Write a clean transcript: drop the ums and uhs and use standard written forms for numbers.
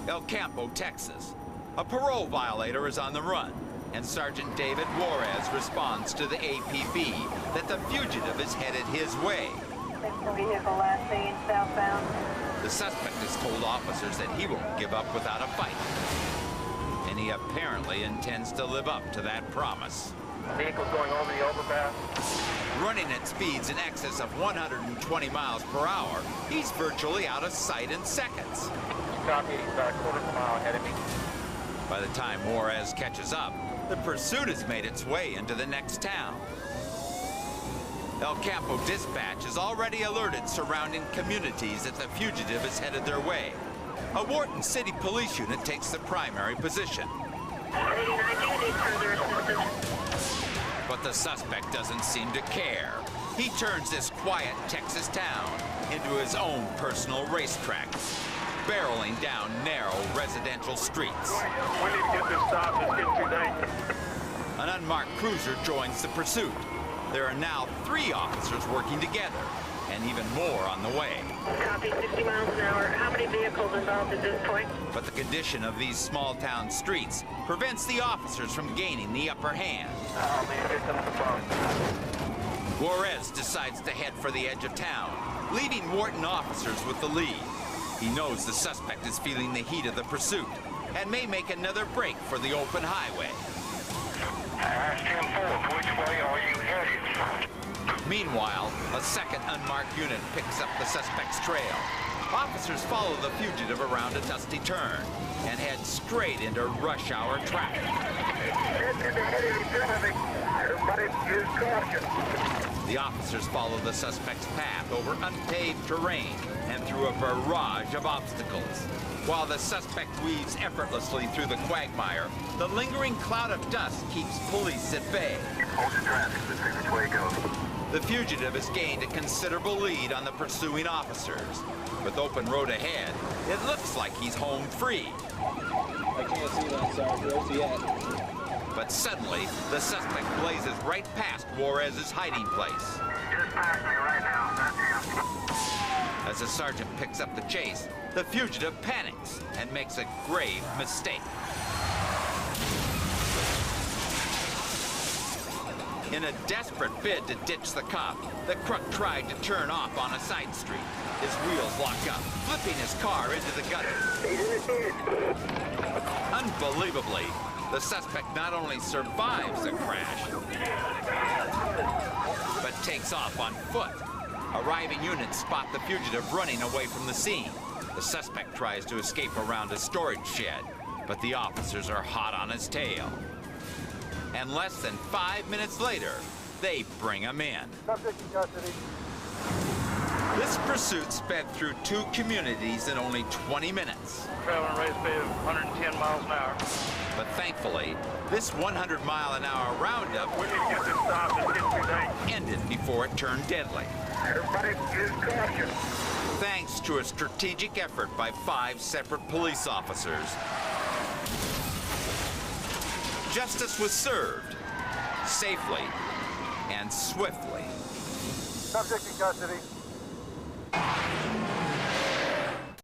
El Campo, Texas. A parole violator is on the run, and Sergeant David Juarez responds to the APB that the fugitive is headed his way. Vehicle last seen southbound. The suspect has told officers that he won't give up without a fight. And he apparently intends to live up to that promise. Vehicle's going over the overpass. Running at speeds in excess of 120 miles per hour, he's virtually out of sight in seconds. Copy, he's about a quarter of a mile ahead of me. By the time Juarez catches up, the pursuit has made its way into the next town. El Campo Dispatch has already alerted surrounding communities that the fugitive is headed their way. A Wharton City police unit takes the primary position. 89, do you need further assistance? But the suspect doesn't seem to care. He turns this quiet Texas town into his own personal racetrack, barreling down narrow residential streets. We need to get this stopped. It's getting too dangerous. An unmarked cruiser joins the pursuit. There are now 3 officers working together, and even more on the way. Copy, 60 miles an hour. How many vehicles involved at this point? But the condition of these small-town streets prevents the officers from gaining the upper hand. Oh, man, here comes the bump. Juarez decides to head for the edge of town, leaving Wharton officers with the lead. He knows the suspect is feeling the heat of the pursuit and may make another break for the open highway. Ask him for which way are you headed? Meanwhile, a second unmarked unit picks up the suspect's trail. Officers follow the fugitive around a dusty turn and head straight into rush hour traffic. Everybody use caution. The officers follow the suspect's path over unpaved terrain and through a barrage of obstacles. While the suspect weaves effortlessly through the quagmire, the lingering cloud of dust keeps police at bay. Hold the traffic, let's see which way it goes. The fugitive has gained a considerable lead on the pursuing officers. With open road ahead, it looks like he's home free. I can't see that, Sergeant. Where's he at? But suddenly, the suspect blazes right past Juarez's hiding place. Just past me right now, that's him. As the sergeant picks up the chase, the fugitive panics and makes a grave mistake. In a desperate bid to ditch the cop, the crook tried to turn off on a side street. His wheels lock up, flipping his car into the gutter. Unbelievably, the suspect not only survives the crash, but takes off on foot. Arriving units spot the fugitive running away from the scene. The suspect tries to escape around a storage shed, but the officers are hot on his tail. And less than 5 minutes later, they bring him in. Subject in custody. This pursuit sped through 2 communities in only 20 minutes. Traveling rate speed of 110 miles an hour. But thankfully, this 100-mile-an-hour roundup We need to get this stopped. It's getting too dangerous. ended before it turned deadly. Everybody use caution. Thanks to a strategic effort by 5 separate police officers, justice was served safely and swiftly. Subject in custody.